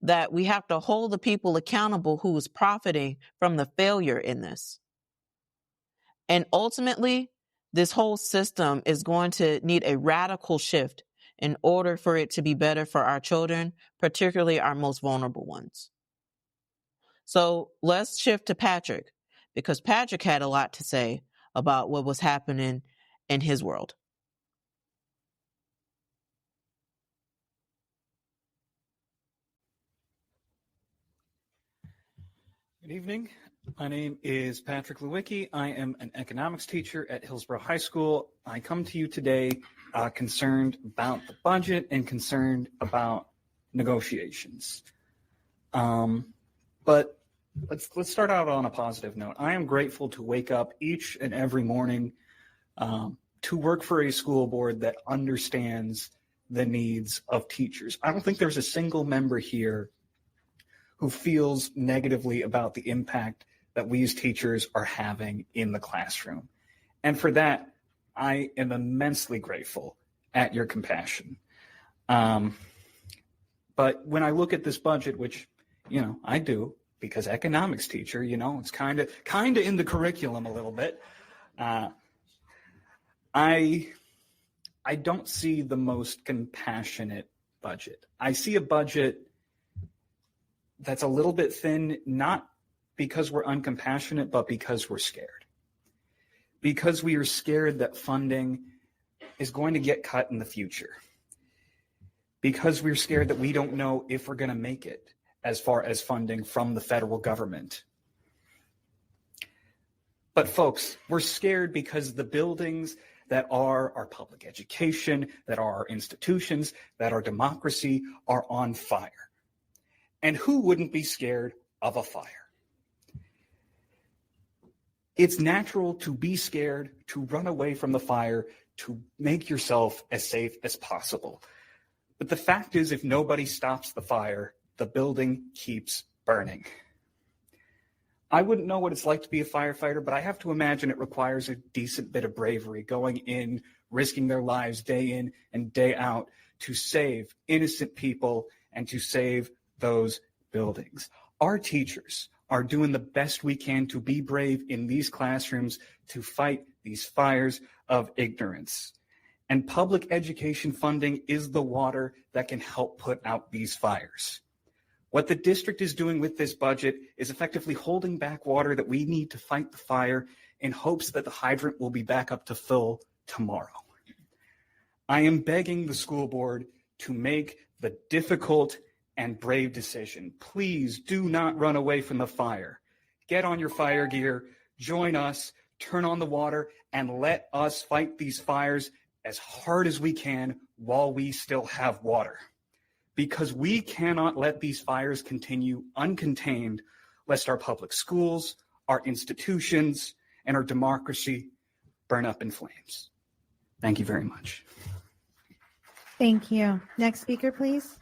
that we have to hold the people accountable who is profiting from the failure in this. And ultimately, this whole system is going to need a radical shift in order for it to be better for our children, particularly our most vulnerable ones. So let's shift to Patrick, because Patrick had a lot to say about what was happening in his world. Good evening. My name is Patrick Lewicki. I am an economics teacher at Hillsborough High School. I come to you today concerned about the budget and concerned about negotiations. But let's start out on a positive note. I am grateful to wake up each and every morning to work for a school board that understands the needs of teachers. I don't think there's a single member here who feels negatively about the impact that we as teachers are having in the classroom. And for that, I am immensely grateful at your compassion. But when I look at this budget, which, I do, because economics teacher, it's kind of in the curriculum a little bit. I don't see the most compassionate budget. I see a budget that's a little bit thin, not because we're uncompassionate, but because we're scared. Because we are scared that funding is going to get cut in the future. Because we're scared that we don't know if we're going to make it as far as funding from the federal government. But folks, we're scared because the buildings that are our public education, that are our institutions, that are democracy, are on fire. And who wouldn't be scared of a fire? It's natural to be scared, to run away from the fire, to make yourself as safe as possible. But the fact is, if nobody stops the fire, the building keeps burning. I wouldn't know what it's like to be a firefighter, but I have to imagine it requires a decent bit of bravery, going in, risking their lives day in and day out to save innocent people and to save those buildings. Our teachers are doing the best we can to be brave in these classrooms to fight these fires of ignorance. And public education funding is the water that can help put out these fires. What the district is doing with this budget is effectively holding back water that we need to fight the fire in hopes that the hydrant will be back up to full tomorrow. I am begging the school board to make the difficult and brave decision. Please do not run away from the fire. Get on your fire gear, join us, turn on the water, and let us fight these fires as hard as we can while we still have water. Because we cannot let these fires continue uncontained, lest our public schools, our institutions, and our democracy burn up in flames. Thank you very much. Thank you. Next speaker, please.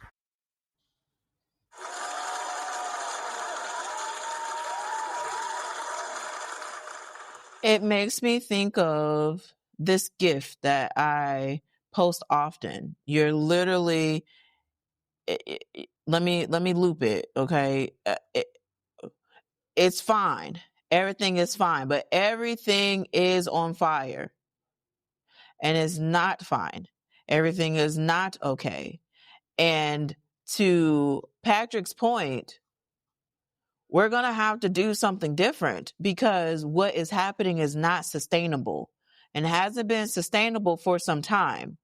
It makes me think of this gift that I post often. You're literally, let me loop it, okay? It's fine. Everything is fine, but everything is on fire. And it's not fine. Everything is not okay. And to Patrick's point, we're going to have to do something different because what is happening is not sustainable and hasn't been sustainable for some time.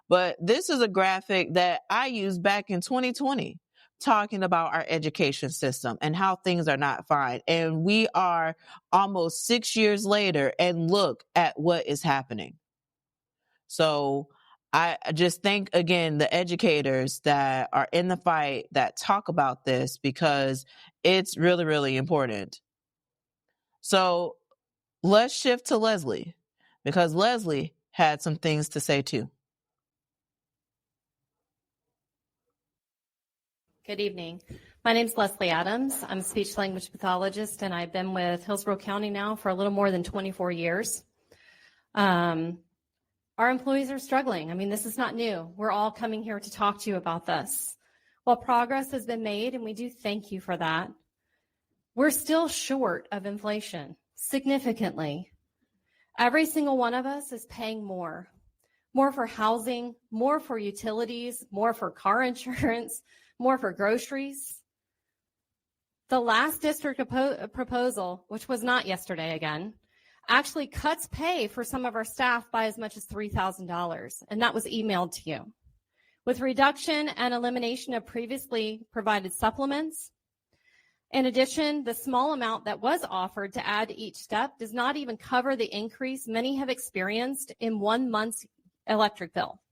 But this is a graphic that I used back in 2020 talking about our education system and how things are not fine. And we are almost 6 years later, and look at what is happening. So I just thank, again, the educators that are in the fight that talk about this, because it's really, really important. So let's shift to Leslie, because Leslie had some things to say too. Good evening. My name is Leslie Adams. I'm a speech language pathologist, and I've been with Hillsborough County now for a little more than 24 years. Our employees are struggling. I mean, this is not new. We're all coming here to talk to you about this. While progress has been made, and we do thank you for that, we're still short of inflation, significantly. Every single one of us is paying more for housing, more for utilities, more for car insurance, more for groceries. The last district proposal, which was not yesterday again, actually cuts pay for some of our staff by as much as $3,000, and that was emailed to you. With reduction and elimination of previously provided supplements. In addition, the small amount that was offered to add to each step does not even cover the increase many have experienced in 1 month's electric bill.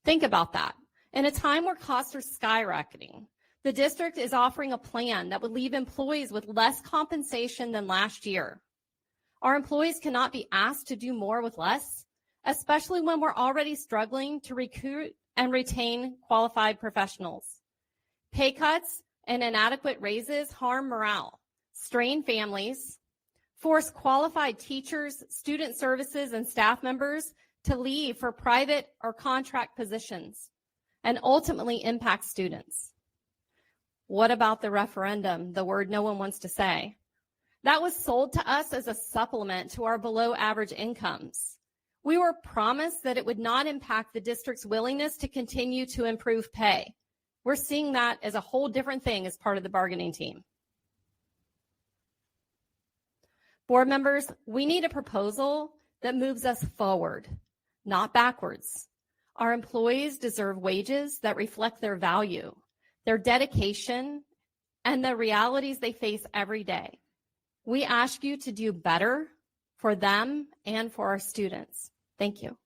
Think about that. In a time where costs are skyrocketing, the district is offering a plan that would leave employees with less compensation than last year. Our employees cannot be asked to do more with less, especially when we're already struggling to recruit and retain qualified professionals. Pay cuts and inadequate raises harm morale, strain families, force qualified teachers, student services, and staff members to leave for private or contract positions, and ultimately impact students. What about the referendum, the word no one wants to say? That was sold to us as a supplement to our below average incomes. We were promised that it would not impact the district's willingness to continue to improve pay. We're seeing that as a whole different thing as part of the bargaining team. Board members, we need a proposal that moves us forward, not backwards. Our employees deserve wages that reflect their value, their dedication, and the realities they face every day. We ask you to do better for them and for our students. Thank you.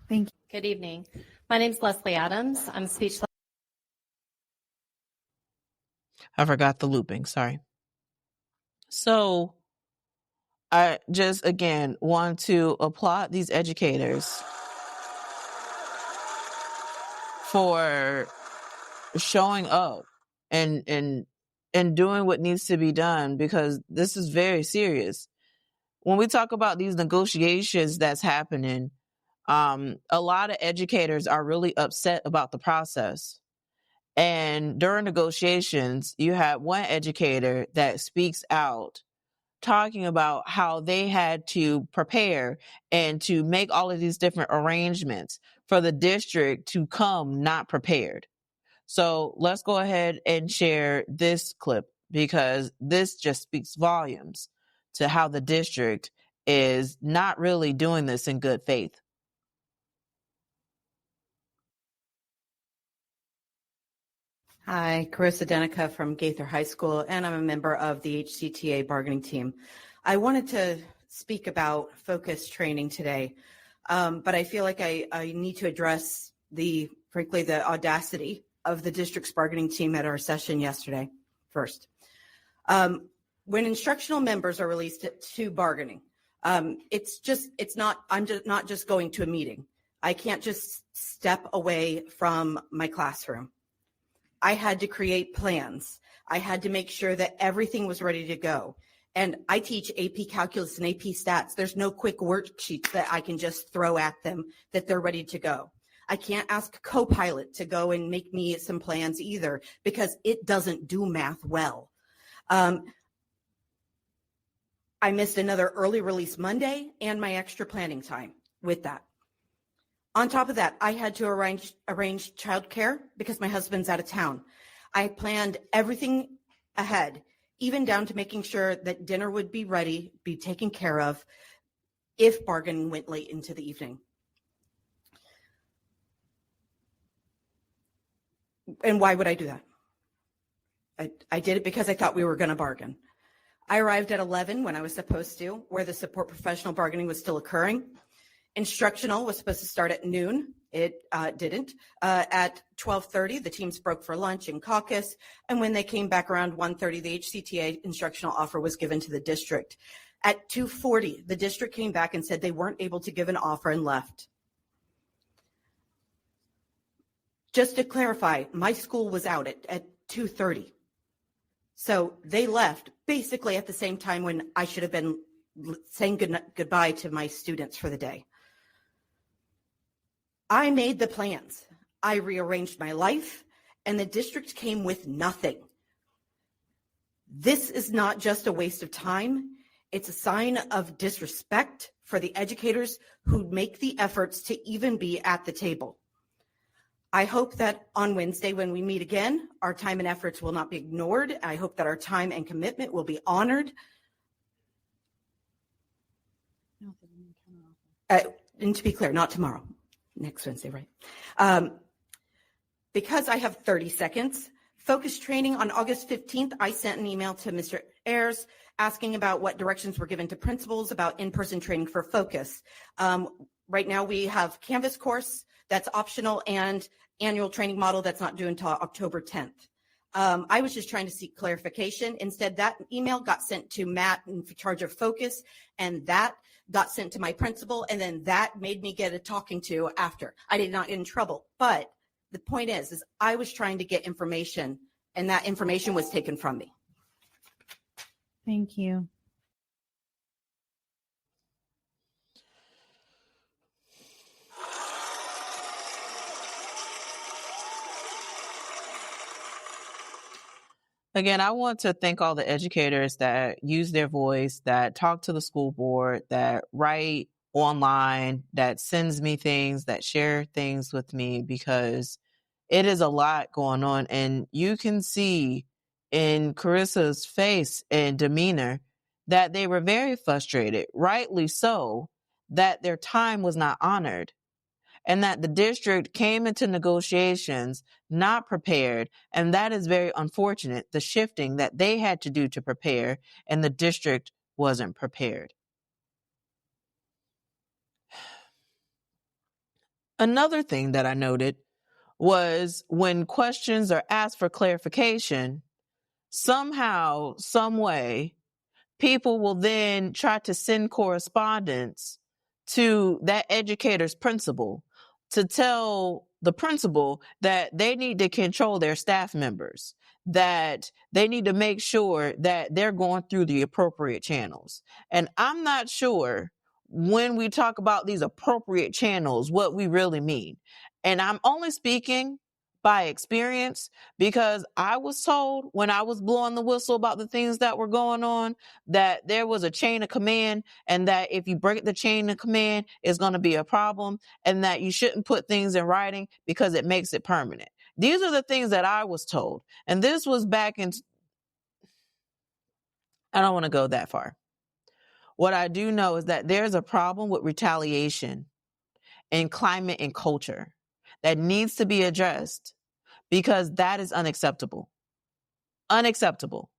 Thank you. Good evening. My name is Leslie Adams. I'm a speech. I forgot the looping, sorry. So I just, again, want to applaud these educators for showing up and doing what needs to be done, because this is very serious. When we talk about these negotiations that's happening, a lot of educators are really upset about the process. And during negotiations, you had one educator that speaks out talking about how they had to prepare and to make all of these different arrangements for the district to come not prepared. So let's go ahead and share this clip, because this just speaks volumes to how the district is not really doing this in good faith. Hi, Carissa Denica from Gaither High School, and I'm a member of the HCTA bargaining team. I wanted to speak about focus training today, but I feel like I need to address frankly, the audacity of the district's bargaining team at our session yesterday first. When instructional members are released to bargaining, I'm not just going to a meeting. I can't just step away from my classroom. I had to create plans. I had to make sure that everything was ready to go. And I teach AP Calculus and AP Stats. There's no quick worksheets that I can just throw at them that they're ready to go. I can't ask Copilot to go and make me some plans either, because it doesn't do math well. I missed another early release Monday and my extra planning time with that. On top of that, I had to arrange childcare because my husband's out of town. I planned everything ahead, even down to making sure that dinner would be ready, be taken care of if bargaining went late into the evening. And why would I do that? I did it because I thought we were going to bargain. I arrived at 11 when I was supposed to, where the support professional bargaining was still occurring. Instructional was supposed to start at noon. It didn't. At 12:30, the teams broke for lunch and caucus. And when they came back around 1:30, the HCTA instructional offer was given to the district. At 2:40, the district came back and said they weren't able to give an offer and left. Just to clarify, my school was out at 2:30. So they left basically at the same time when I should have been saying goodbye to my students for the day. I made the plans. I rearranged my life, and the district came with nothing. This is not just a waste of time. It's a sign of disrespect for the educators who make the efforts to even be at the table. I hope that on Wednesday when we meet again, our time and efforts will not be ignored. I hope that our time and commitment will be honored. And to be clear, not tomorrow, next Wednesday, right? Because I have 30 seconds, focus training on August 15th, I sent an email to Mr. Ayers asking about what directions were given to principals about in-person training for focus. Right now we have Canvas course that's optional and annual training model that's not due until October 10th. I was just trying to seek clarification. Instead, that email got sent to Matt in charge of focus, and that got sent to my principal, and then that made me get a talking to after. I did not get in trouble, but the point is I was trying to get information, and that information was taken from me. Thank you. Again, I want to thank all the educators that use their voice, that talk to the school board, that write online, that sends me things, that share things with me, because it is a lot going on. And you can see in Carissa's face and demeanor that they were very frustrated, rightly so, that their time was not honored. And that the district came into negotiations not prepared. And that is very unfortunate, the shifting that they had to do to prepare, and the district wasn't prepared. Another thing that I noted was when questions are asked for clarification, somehow, some way, people will then try to send correspondence to that educator's principal to tell the principal that they need to control their staff members, that they need to make sure that they're going through the appropriate channels. And I'm not sure when we talk about these appropriate channels, what we really mean. And I'm only speaking by experience, because I was told when I was blowing the whistle about the things that were going on, that there was a chain of command, and that if you break the chain of command, it's going to be a problem, and that you shouldn't put things in writing because it makes it permanent. These are the things that I was told. And this was back in, I don't want to go that far. What I do know is that there's a problem with retaliation in climate and culture that needs to be addressed, because that is unacceptable. Unacceptable.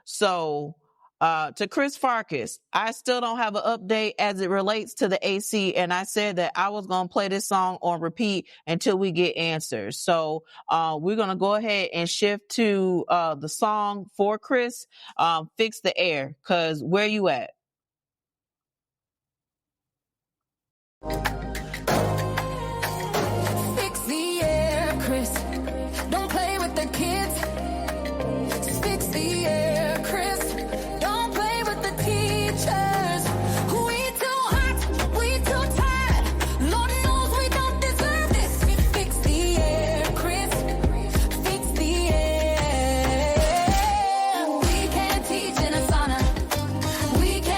So to Chris Farkas, I still don't have an update as it relates to the AC, and I said that I was going to play this song on repeat until we get answers. So we're going to go ahead and shift to the song for Chris, Fix the Air, because where you at? Fix the air, Chris. Don't play with the kids. Just fix the air, Chris. Don't play with the teachers. We too hot, we too tired. Lord knows we don't deserve this. Fix the air, Chris. Fix the air. We can't teach in a sauna. We can't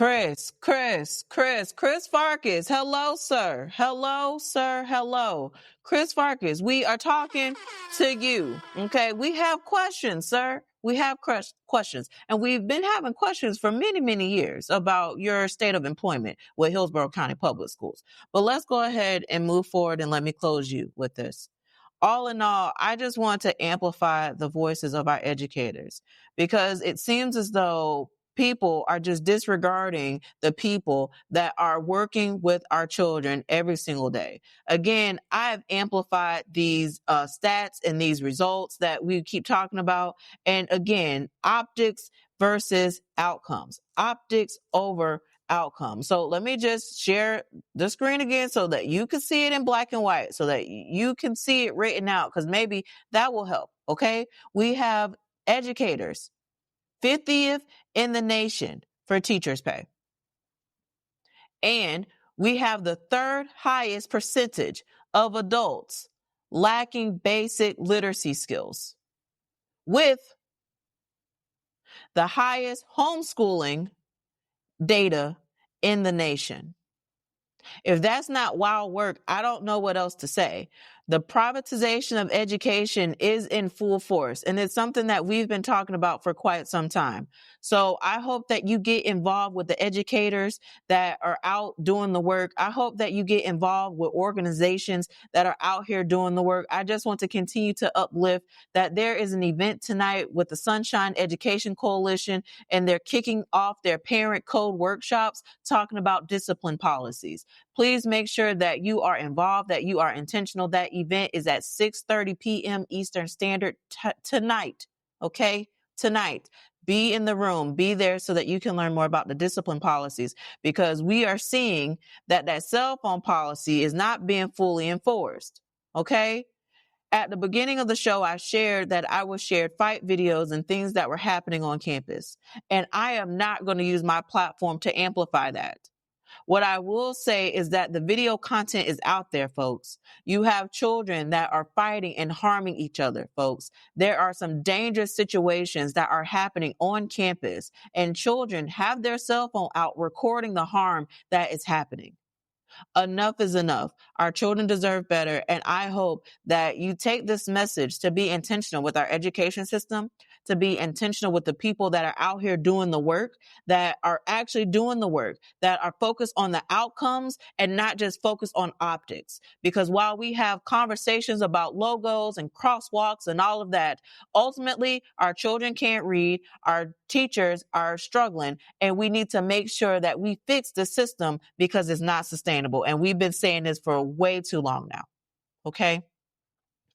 Chris Farkas. Hello, sir. Hello, sir. Hello. Chris Farkas, we are talking to you. Okay. We have questions, sir. We have questions. And we've been having questions for many, many years about your state of employment with Hillsborough County Public Schools. But let's go ahead and move forward and let me close you with this. All in all, I just want to amplify the voices of our educators because it seems as though people are just disregarding the people that are working with our children every single day. Again, I've amplified these stats and these results that we keep talking about. And again, optics versus outcomes, optics over outcomes. So let me just share the screen again so that you can see it in black and white, so that you can see it written out, because maybe that will help. Okay. We have educators 50th in the nation for teachers pay. And we have the third highest percentage of adults lacking basic literacy skills, with the highest homeschooling data in the nation. If that's not wild work, I don't know what else to say. The privatization of education is in full force, and it's something that we've been talking about for quite some time. So I hope that you get involved with the educators that are out doing the work. I hope that you get involved with organizations that are out here doing the work. I just want to continue to uplift that there is an event tonight with the Sunshine Education Coalition, and they're kicking off their parent code workshops talking about discipline policies. Please make sure that you are involved, that you are intentional. That event is at 6:30 p.m. Eastern Standard tonight. Okay? Tonight. Be in the room, be there so that you can learn more about the discipline policies, because we are seeing that cell phone policy is not being fully enforced. Okay? At the beginning of the show, I shared that I was shared fight videos and things that were happening on campus. And I am not going to use my platform to amplify that. What I will say is that the video content is out there, folks. You have children that are fighting and harming each other, folks. There are some dangerous situations that are happening on campus, and children have their cell phone out recording the harm that is happening. Enough is enough. Our children deserve better. And I hope that you take this message to be intentional with our education system, to be intentional with the people that are out here doing the work, that are actually doing the work, that are focused on the outcomes and not just focused on optics. Because while we have conversations about logos and crosswalks and all of that, ultimately our children can't read, our teachers are struggling, and we need to make sure that we fix the system because it's not sustainable. And we've been saying this for way too long now. Okay?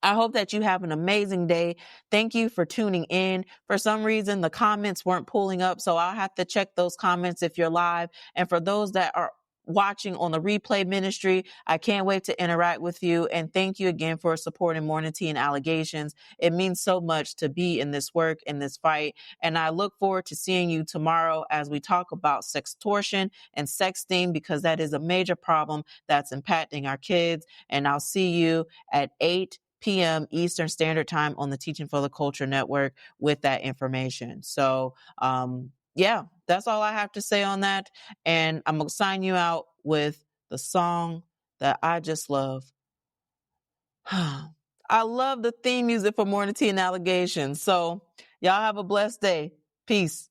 I hope that you have an amazing day. Thank you for tuning in. For some reason, the comments weren't pulling up, so I'll have to check those comments if you're live. And for those that are watching on the replay ministry, I can't wait to interact with you. And thank you again for supporting Morning Tea and Allegations. It means so much to be in this work, in this fight. And I look forward to seeing you tomorrow as we talk about sextortion and sexting, because that is a major problem that's impacting our kids. And I'll see you at 8 p.m. Eastern Standard Time on the Teaching for the Culture Network with that information. So, yeah, that's all I have to say on that. And I'm going to sign you out with the song that I just love. I love the theme music for Morning Tea and Allegations. So y'all have a blessed day. Peace.